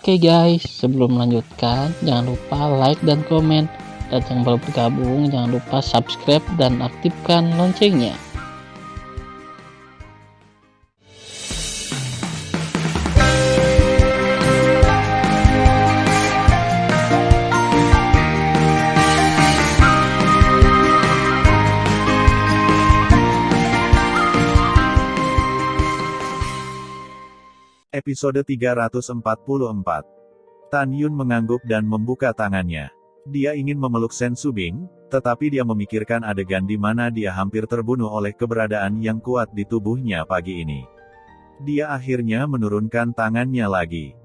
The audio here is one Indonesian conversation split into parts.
Oke guys, sebelum melanjutkan, jangan lupa like dan komen. Dan yang baru bergabung, jangan lupa subscribe dan aktifkan loncengnya. Episode 344. Tan Yun mengangguk dan membuka tangannya. Dia ingin memeluk Sen Subing, tetapi dia memikirkan adegan di mana dia hampir terbunuh oleh keberadaan yang kuat di tubuhnya pagi ini. Dia akhirnya menurunkan tangannya lagi.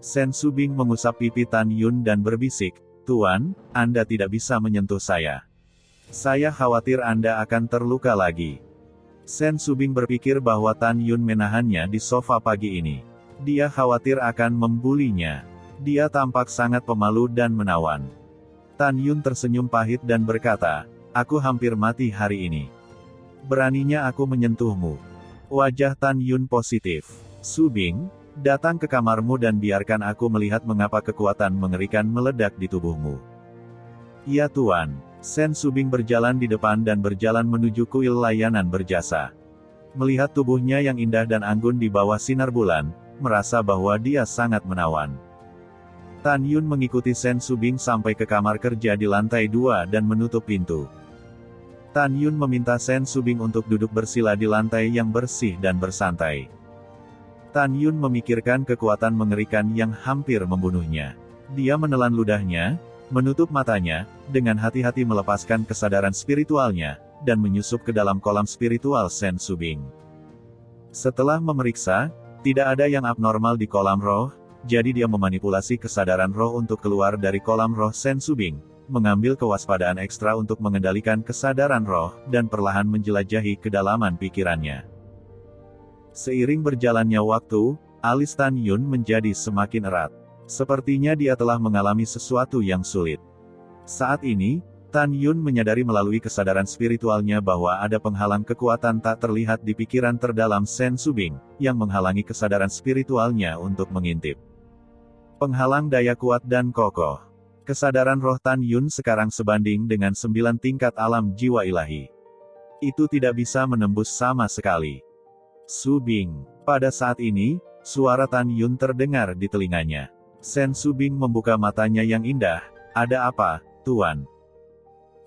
Sen Subing mengusap pipi Tan Yun dan berbisik, "Tuan, Anda tidak bisa menyentuh saya. Saya khawatir Anda akan terluka lagi." Sen Subing berpikir bahwa Tan Yun menahannya di sofa pagi ini. Dia khawatir akan membulinya. Dia tampak sangat pemalu dan menawan. Tan Yun tersenyum pahit dan berkata, "Aku hampir mati hari ini. Beraninya aku menyentuhmu." Wajah Tan Yun positif. "Subing, datang ke kamarmu dan biarkan aku melihat mengapa kekuatan mengerikan meledak di tubuhmu." "Iya Tuan." Sen Subing berjalan di depan dan berjalan menuju kuil layanan berjasa. Melihat tubuhnya yang indah dan anggun di bawah sinar bulan, merasa bahwa dia sangat menawan. Tan Yun mengikuti Sen Subing sampai ke kamar kerja di lantai 2 dan menutup pintu. Tan Yun meminta Sen Subing untuk duduk bersila di lantai yang bersih dan bersantai. Tan Yun memikirkan kekuatan mengerikan yang hampir membunuhnya. Dia menelan ludahnya, menutup matanya, dengan hati-hati melepaskan kesadaran spiritualnya, dan menyusup ke dalam kolam spiritual Sen Subing. Setelah memeriksa, tidak ada yang abnormal di kolam roh, jadi dia memanipulasi kesadaran roh untuk keluar dari kolam roh Sen Subing, mengambil kewaspadaan ekstra untuk mengendalikan kesadaran roh, dan perlahan menjelajahi kedalaman pikirannya. Seiring berjalannya waktu, alis Tan Yun menjadi semakin erat. Sepertinya dia telah mengalami sesuatu yang sulit. Saat ini, Tan Yun menyadari melalui kesadaran spiritualnya bahwa ada penghalang kekuatan tak terlihat di pikiran terdalam Sen Subing, yang menghalangi kesadaran spiritualnya untuk mengintip. Penghalang daya kuat dan kokoh. Kesadaran roh Tan Yun sekarang sebanding dengan 9 tingkat alam jiwa ilahi. Itu tidak bisa menembus sama sekali. "Subing." Pada saat ini, suara Tan Yun terdengar di telinganya. Sen Subing membuka matanya yang indah. "Ada apa, Tuan?"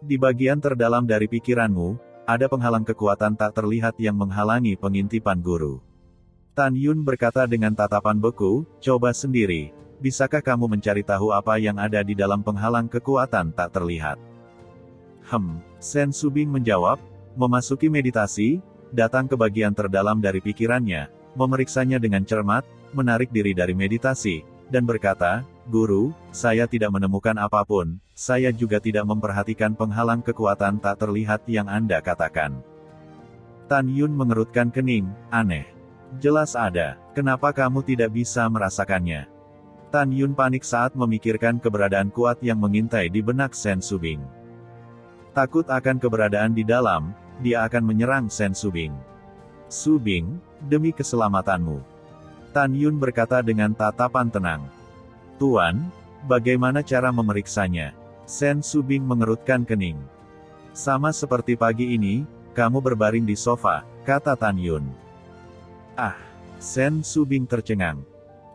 "Di bagian terdalam dari pikiranmu, ada penghalang kekuatan tak terlihat yang menghalangi pengintipan guru." Tan Yun berkata dengan tatapan beku, "Coba sendiri. Bisakah kamu mencari tahu apa yang ada di dalam penghalang kekuatan tak terlihat?" Sen Subing menjawab, memasuki meditasi, datang ke bagian terdalam dari pikirannya, memeriksanya dengan cermat, menarik diri dari meditasi, dan berkata, "Guru, saya tidak menemukan apapun, saya juga tidak memperhatikan penghalang kekuatan tak terlihat yang Anda katakan." Tan Yun mengerutkan kening, "Aneh. Jelas ada, kenapa kamu tidak bisa merasakannya?" Tan Yun panik saat memikirkan keberadaan kuat yang mengintai di benak Sen Subing. Takut akan keberadaan di dalam, dia akan menyerang Sen Subing. "Subing, demi keselamatanmu." Tan Yun berkata dengan tatapan tenang. "Tuan, bagaimana cara memeriksanya?" Sen Subing mengerutkan kening. "Sama seperti pagi ini, kamu berbaring di sofa," kata Tan Yun. "Ah!" Sen Subing tercengang.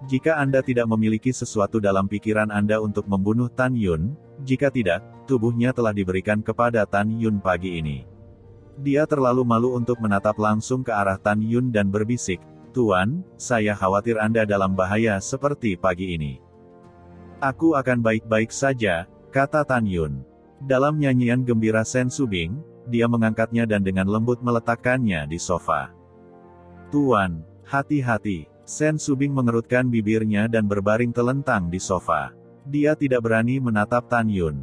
"Jika Anda tidak memiliki sesuatu dalam pikiran Anda untuk membunuh Tan Yun, jika tidak, tubuhnya telah diberikan kepada Tan Yun pagi ini." Dia terlalu malu untuk menatap langsung ke arah Tan Yun dan berbisik, "Tuan, saya khawatir Anda dalam bahaya seperti pagi ini." "Aku akan baik-baik saja," kata Tan Yun. Dalam nyanyian gembira Sen Subing, dia mengangkatnya dan dengan lembut meletakkannya di sofa. "Tuan, hati-hati." Sen Subing mengerutkan bibirnya dan berbaring telentang di sofa. Dia tidak berani menatap Tan Yun.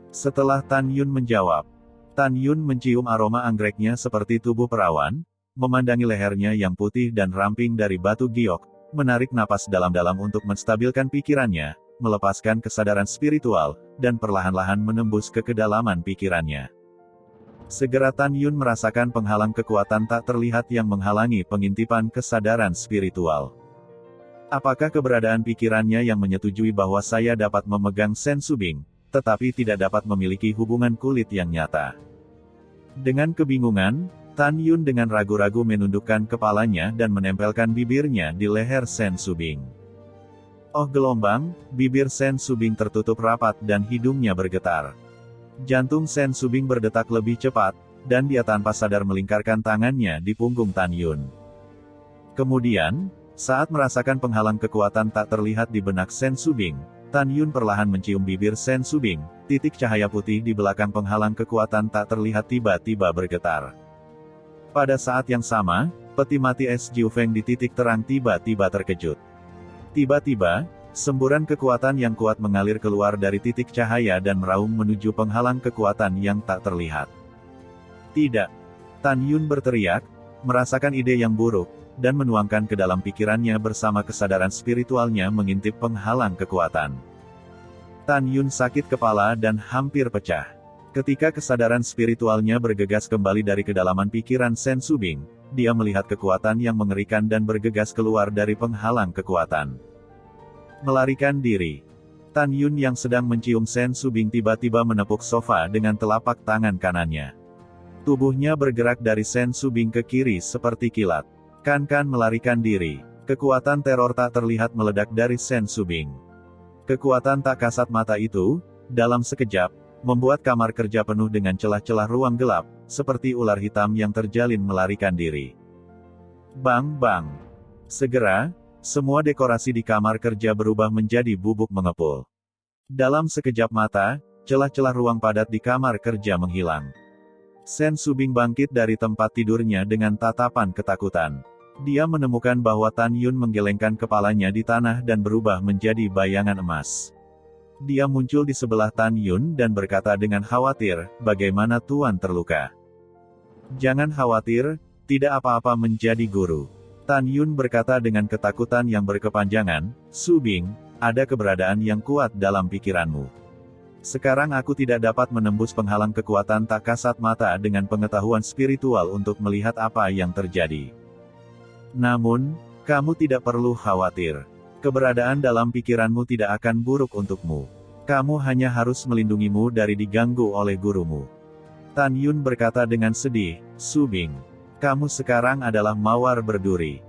Setelah Tan Yun menjawab, Tan Yun mencium aroma anggreknya seperti tubuh perawan, memandangi lehernya yang putih dan ramping dari batu giok, menarik napas dalam-dalam untuk menstabilkan pikirannya, melepaskan kesadaran spiritual, dan perlahan-lahan menembus ke kedalaman pikirannya. Segera Tan Yun merasakan penghalang kekuatan tak terlihat yang menghalangi pengintipan kesadaran spiritual. Apakah keberadaan pikirannya yang menyetujui bahwa saya dapat memegang Sen Subing, tetapi tidak dapat memiliki hubungan kulit yang nyata? Dengan kebingungan, Tan Yun dengan ragu-ragu menundukkan kepalanya dan menempelkan bibirnya di leher Sen Subing. Oh gelombang, bibir Sen Subing tertutup rapat dan hidungnya bergetar. Jantung Sen Subing berdetak lebih cepat, dan dia tanpa sadar melingkarkan tangannya di punggung Tan Yun. Kemudian, saat merasakan penghalang kekuatan tak terlihat di benak Sen Subing, Tan Yun perlahan mencium bibir Sen Subing, titik cahaya putih di belakang penghalang kekuatan tak terlihat tiba-tiba bergetar. Pada saat yang sama, peti mati es Jiu Feng di titik terang tiba-tiba terkejut. Tiba-tiba, semburan kekuatan yang kuat mengalir keluar dari titik cahaya dan meraung menuju penghalang kekuatan yang tak terlihat. Tidak! Tan Yun berteriak, merasakan ide yang buruk, dan menuangkan ke dalam pikirannya bersama kesadaran spiritualnya mengintip penghalang kekuatan. Tan Yun sakit kepala dan hampir pecah. Ketika kesadaran spiritualnya bergegas kembali dari kedalaman pikiran Sen Subing, dia melihat kekuatan yang mengerikan dan bergegas keluar dari penghalang kekuatan. Melarikan diri. Tan Yun yang sedang mencium Sen Subing tiba-tiba menepuk sofa dengan telapak tangan kanannya. Tubuhnya bergerak dari Sen Subing ke kiri seperti kilat. Kan melarikan diri. Kekuatan teror tak terlihat meledak dari Sen Subing. Kekuatan tak kasat mata itu, dalam sekejap, membuat kamar kerja penuh dengan celah-celah ruang gelap, seperti ular hitam yang terjalin melarikan diri. Bang bang. Segera, semua dekorasi di kamar kerja berubah menjadi bubuk mengepul. Dalam sekejap mata, celah-celah ruang padat di kamar kerja menghilang. Sen Subing bangkit dari tempat tidurnya dengan tatapan ketakutan. Dia menemukan bahwa Tan Yun menggelengkan kepalanya di tanah dan berubah menjadi bayangan emas. Dia muncul di sebelah Tan Yun dan berkata dengan khawatir, "Bagaimana Tuan terluka?" "Jangan khawatir, tidak apa-apa menjadi guru." Tan Yun berkata dengan ketakutan yang berkepanjangan, "Subing, ada keberadaan yang kuat dalam pikiranmu. Sekarang aku tidak dapat menembus penghalang kekuatan tak kasat mata dengan pengetahuan spiritual untuk melihat apa yang terjadi. Namun, kamu tidak perlu khawatir. Keberadaan dalam pikiranmu tidak akan buruk untukmu. Kamu hanya harus melindungimu dari diganggu oleh gurumu." Tan Yun berkata dengan sedih, "Subing, kamu sekarang adalah mawar berduri."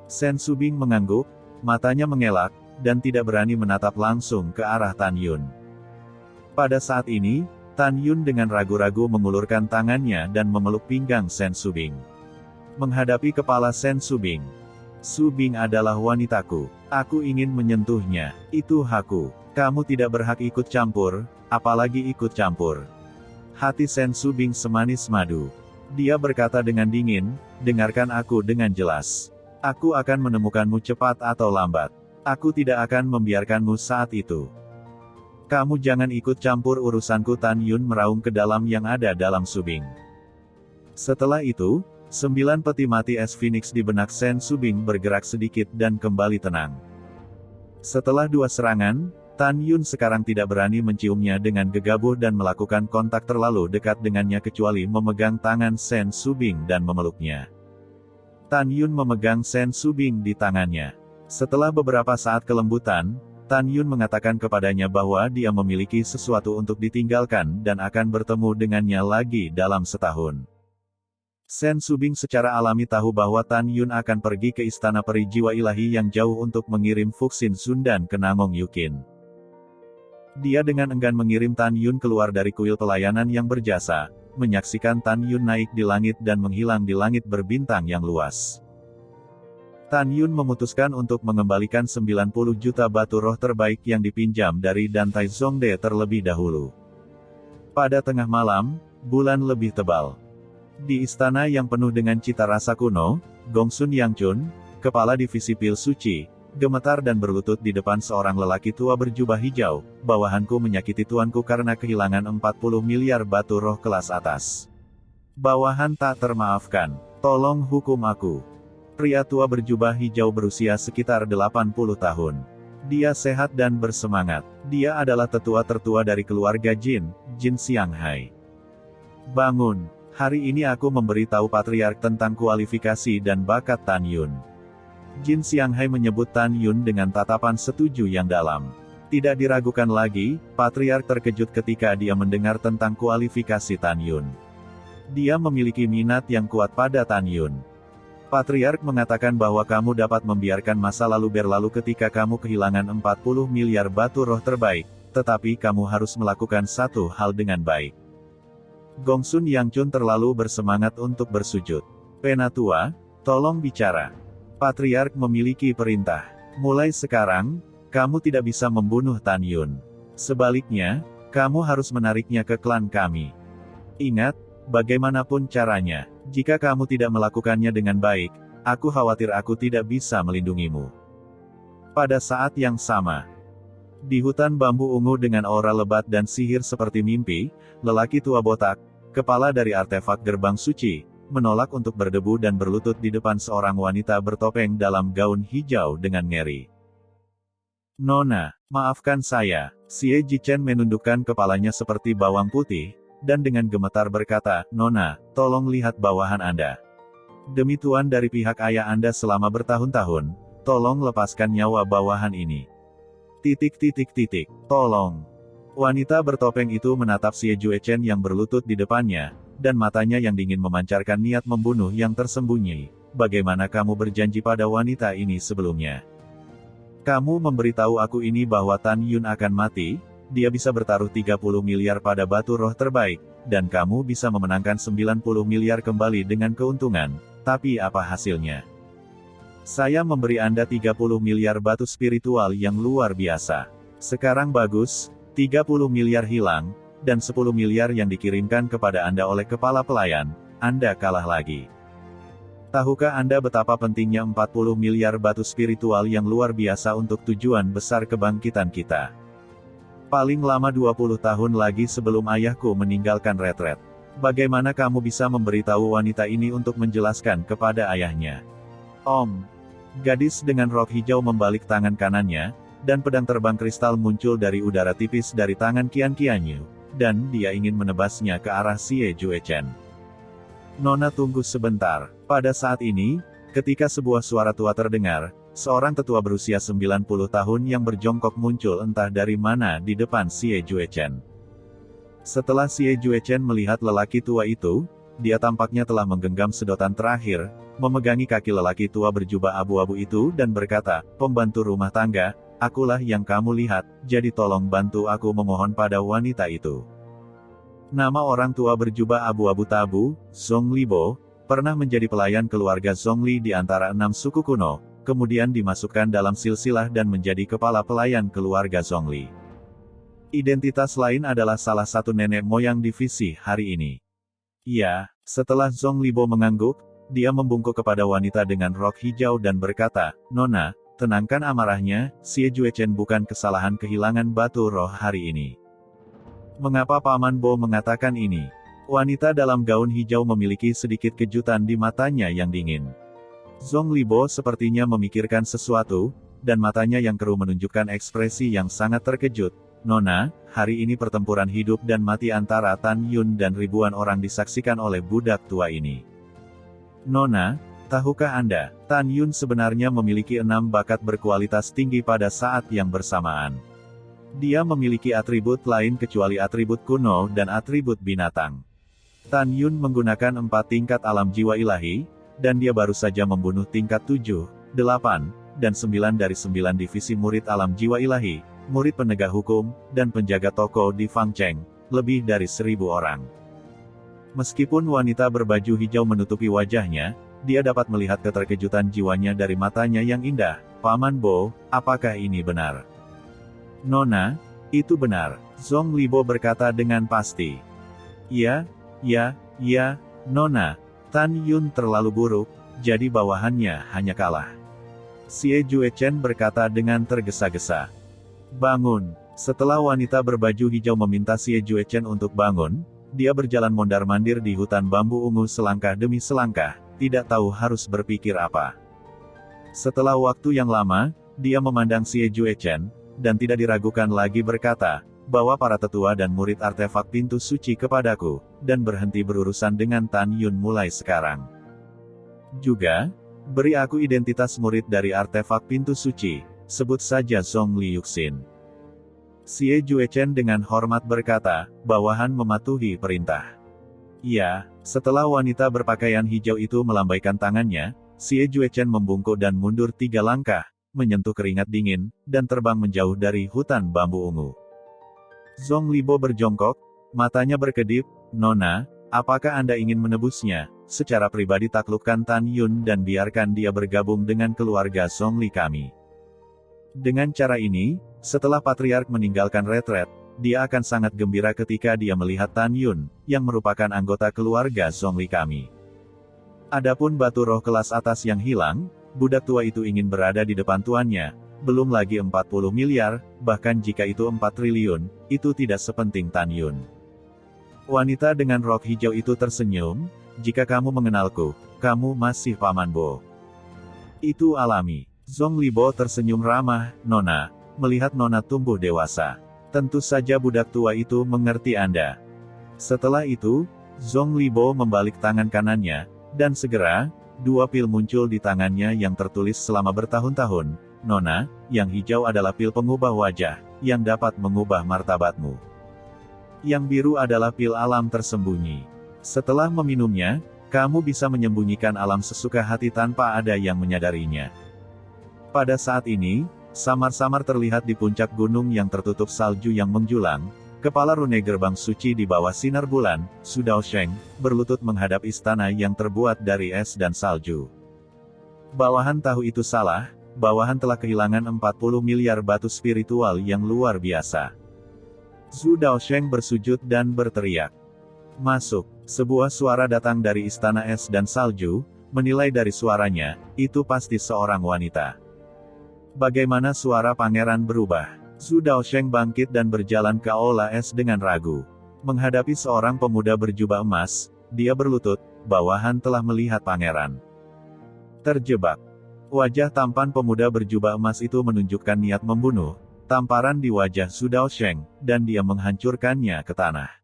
Sen Subing mengangguk, matanya mengelak, dan tidak berani menatap langsung ke arah Tan Yun. Pada saat ini, Tan Yun dengan ragu-ragu mengulurkan tangannya dan memeluk pinggang Sen Subing. Menghadapi kepala Sen Subing, "Subing adalah wanitaku. Aku ingin menyentuhnya. Itu hakku. Kamu tidak berhak ikut campur, apalagi ikut campur." Hati Sen Subing semanis madu. Dia berkata dengan dingin, "Dengarkan aku dengan jelas. Aku akan menemukanmu cepat atau lambat. Aku tidak akan membiarkanmu saat itu. Kamu jangan ikut campur urusanku." Tan Yun meraung ke dalam yang ada dalam Subing. Setelah itu, 9 peti mati es Phoenix di benak Sen Subing bergerak sedikit dan kembali tenang. Setelah 2 serangan, Tan Yun sekarang tidak berani menciumnya dengan gegabah dan melakukan kontak terlalu dekat dengannya kecuali memegang tangan Sen Subing dan memeluknya. Tan Yun memegang Sen Subing di tangannya. Setelah beberapa saat kelembutan, Tan Yun mengatakan kepadanya bahwa dia memiliki sesuatu untuk ditinggalkan dan akan bertemu dengannya lagi dalam setahun. Sen Subing secara alami tahu bahwa Tan Yun akan pergi ke istana peri jiwa ilahi yang jauh untuk mengirim Fuxin Sundan ke Namong Yukin. Dia dengan enggan mengirim Tan Yun keluar dari kuil pelayanan yang berjasa, menyaksikan Tan Yun naik di langit dan menghilang di langit berbintang yang luas. Tan Yun memutuskan untuk mengembalikan 90 juta batu roh terbaik yang dipinjam dari Dantai Zongde terlebih dahulu. Pada tengah malam, bulan lebih tebal. Di istana yang penuh dengan cita rasa kuno, Gongsun Yangchun, kepala divisi pil suci, gemetar dan berlutut di depan seorang lelaki tua berjubah hijau. "Bawahanku menyakiti tuanku karena kehilangan 40 miliar batu roh kelas atas. Bawahan tak termaafkan. Tolong hukum aku." Pria tua berjubah hijau berusia sekitar 80 tahun. Dia sehat dan bersemangat. Dia adalah tetua tertua dari keluarga Jin, Jin Xianghai. "Bangun. Hari ini aku memberi tahu Patriark tentang kualifikasi dan bakat Tan Yun. Jin Xianghai menyebut Tan Yun dengan tatapan setuju yang dalam. Tidak diragukan lagi, Patriark terkejut ketika dia mendengar tentang kualifikasi Tan Yun. Dia memiliki minat yang kuat pada Tan Yun. Patriark mengatakan bahwa kamu dapat membiarkan masa lalu berlalu ketika kamu kehilangan 40 miliar batu roh terbaik, tetapi kamu harus melakukan satu hal dengan baik. Gongsun Yangchun terlalu bersemangat untuk bersujud. Penatua, tolong bicara. Patriark memiliki perintah. Mulai sekarang, kamu tidak bisa membunuh Tan Yun. Sebaliknya, kamu harus menariknya ke klan kami. Ingat, bagaimanapun caranya, jika kamu tidak melakukannya dengan baik, aku khawatir aku tidak bisa melindungimu. Pada saat yang sama, di hutan bambu ungu dengan aura lebat dan sihir seperti mimpi, lelaki tua botak, kepala dari artefak gerbang suci, menolak untuk berdebu dan berlutut di depan seorang wanita bertopeng dalam gaun hijau dengan ngeri. Nona, maafkan saya. Xie Jichen menundukkan kepalanya seperti bawang putih, dan dengan gemetar berkata, Nona, tolong lihat bawahan Anda. Demi tuan dari pihak ayah Anda selama bertahun-tahun, tolong lepaskan nyawa bawahan ini. Tolong. Wanita bertopeng itu menatap Xie Juechen yang berlutut di depannya, dan matanya yang dingin memancarkan niat membunuh yang tersembunyi. Bagaimana kamu berjanji pada wanita ini sebelumnya? Kamu memberitahu aku ini bahwa Tan Yun akan mati, dia bisa bertaruh 30 miliar pada batu roh terbaik, dan kamu bisa memenangkan 90 miliar kembali dengan keuntungan, tapi apa hasilnya? Saya memberi Anda 30 miliar batu spiritual yang luar biasa. Sekarang bagus, 30 miliar hilang, dan 10 miliar yang dikirimkan kepada Anda oleh kepala pelayan, Anda kalah lagi. Tahukah Anda betapa pentingnya 40 miliar batu spiritual yang luar biasa untuk tujuan besar kebangkitan kita? Paling lama 20 tahun lagi sebelum ayahku meninggalkan retret. Bagaimana kamu bisa memberitahu wanita ini untuk menjelaskan kepada ayahnya? Om. Gadis dengan rok hijau membalik tangan kanannya, dan pedang terbang kristal muncul dari udara tipis dari tangan Qian Qianyu, dan dia ingin menebasnya ke arah Xie Juechen. Nona tunggu sebentar. Pada saat ini, ketika sebuah suara tua terdengar, seorang tetua berusia 90 tahun yang berjongkok muncul entah dari mana di depan Xie Juechen. Setelah Xie Juechen melihat lelaki tua itu, dia tampaknya telah menggenggam sedotan terakhir, memegangi kaki lelaki tua berjubah abu-abu itu dan berkata, pembantu rumah tangga, akulah yang kamu lihat, jadi tolong bantu aku memohon pada wanita itu. Nama orang tua berjubah abu-abu Tabu, Zhongli Bo, pernah menjadi pelayan keluarga Zhongli di antara 6 suku kuno, kemudian dimasukkan dalam silsilah dan menjadi kepala pelayan keluarga Zhongli. Identitas lain adalah salah satu nenek moyang divisi hari ini. Ya, setelah Zhongli Bo mengangguk, dia membungkuk kepada wanita dengan rok hijau dan berkata, Nona, tenangkan amarahnya, Xie Juechen bukan kesalahan kehilangan batu roh hari ini. Mengapa Paman Bo mengatakan ini? Wanita dalam gaun hijau memiliki sedikit kejutan di matanya yang dingin. Zhongli Bo sepertinya memikirkan sesuatu, dan matanya yang keruh menunjukkan ekspresi yang sangat terkejut. Nona, hari ini pertempuran hidup dan mati antara Tan Yun dan ribuan orang disaksikan oleh budak tua ini. Nona, tahukah Anda, Tan Yun sebenarnya memiliki 6 bakat berkualitas tinggi pada saat yang bersamaan. Dia memiliki atribut lain kecuali atribut kuno dan atribut binatang. Tan Yun menggunakan 4 tingkat alam jiwa ilahi, dan dia baru saja membunuh tingkat 7, 8, dan 9 dari 9 divisi murid alam jiwa ilahi, murid penegak hukum, dan penjaga toko di Fangcheng, lebih dari 1000 orang. Meskipun wanita berbaju hijau menutupi wajahnya, dia dapat melihat keterkejutan jiwanya dari matanya yang indah. Paman Bo, apakah ini benar? Nona, itu benar, Zhongli Bo berkata dengan pasti. Ya, Nona, Tan Yun terlalu buruk, jadi bawahannya hanya kalah. Xie Juechen berkata dengan tergesa-gesa. Bangun. Setelah wanita berbaju hijau meminta Xie Juechen untuk bangun, dia berjalan mondar-mandir di hutan bambu ungu selangkah demi selangkah, tidak tahu harus berpikir apa. Setelah waktu yang lama, dia memandang Xie Juechen, dan tidak diragukan lagi berkata, bawa para tetua dan murid artefak pintu suci kepadaku, dan berhenti berurusan dengan Tan Yun mulai sekarang. Juga, Beri aku identitas murid dari artefak pintu suci, sebut saja Zhong Liuxin. Xie Juechen dengan hormat berkata, bawahan mematuhi perintah. Ya, setelah wanita berpakaian hijau itu melambaikan tangannya, Xie Juechen membungkuk dan mundur 3 langkah, menyentuh keringat dingin, dan terbang menjauh dari hutan bambu ungu. Zhong Libo berjongkok, matanya berkedip, Nona, apakah Anda ingin menebusnya? Secara pribadi taklukkan Tan Yun dan biarkan dia bergabung dengan keluarga Zhong Li kami. Dengan cara ini, setelah Patriark meninggalkan retret, dia akan sangat gembira ketika dia melihat Tan Yun, yang merupakan anggota keluarga Zhong Li kami. Adapun batu roh kelas atas yang hilang, budak tua itu ingin berada di depan tuannya, belum lagi 40 miliar, bahkan jika itu 4 triliun, itu tidak sepenting Tan Yun. Wanita dengan rok hijau itu tersenyum, jika kamu mengenalku, kamu masih Paman Bo. Itu alami. Zhong Libo tersenyum ramah, Nona, melihat Nona tumbuh dewasa. Tentu saja budak tua itu mengerti Anda. Setelah itu, Zhong Libo membalik tangan kanannya, dan segera, 2 pil muncul di tangannya yang tertulis selama bertahun-tahun, Nona, yang hijau adalah pil pengubah wajah, yang dapat mengubah martabatmu. Yang biru adalah pil alam tersembunyi. Setelah meminumnya, kamu bisa menyembunyikan alam sesuka hati tanpa ada yang menyadarinya. Pada saat ini, samar-samar terlihat di puncak gunung yang tertutup salju yang menjulang, kepala rune gerbang suci di bawah sinar bulan, Su Daosheng, berlutut menghadap istana yang terbuat dari es dan salju. Bawahan tahu itu salah, bawahan telah kehilangan 40 miliar batu spiritual yang luar biasa. Su Daosheng bersujud dan berteriak. Masuk. Sebuah suara datang dari istana es dan salju, menilai dari suaranya, itu pasti seorang wanita. Bagaimana suara pangeran berubah? Su Daosheng bangkit dan berjalan ke aula es dengan ragu. Menghadapi seorang pemuda berjubah emas, dia berlutut, bawahan telah melihat pangeran. Terjebak. Wajah tampan pemuda berjubah emas itu menunjukkan niat membunuh, tamparan di wajah Su Daosheng, dan dia menghancurkannya ke tanah.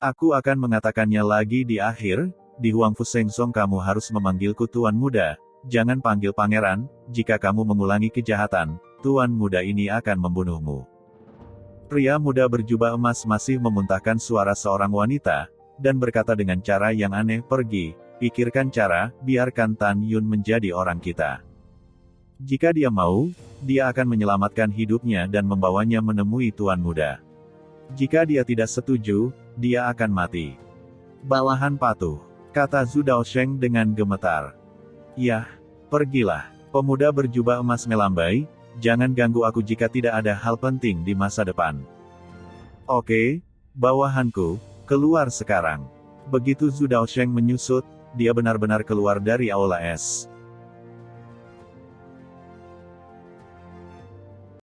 Aku akan mengatakannya lagi di akhir, di Huangfu Sengsong kamu harus memanggilku Tuan Muda, jangan panggil pangeran, jika kamu mengulangi kejahatan, Tuan Muda ini akan membunuhmu. Pria muda berjubah emas masih memuntahkan suara seorang wanita, dan berkata dengan cara yang aneh, pergi, pikirkan cara, biarkan Tan Yun menjadi orang kita. Jika dia mau, dia akan menyelamatkan hidupnya dan membawanya menemui Tuan Muda. Jika dia tidak setuju, dia akan mati. Bawahan patuh, kata Su Daosheng dengan gemetar. Yah, pergilah. Pemuda berjubah emas melambai, jangan ganggu aku jika tidak ada hal penting di masa depan. Oke, bawahanku, keluar sekarang. Begitu Su Daosheng menyusut, dia benar-benar keluar dari aula es.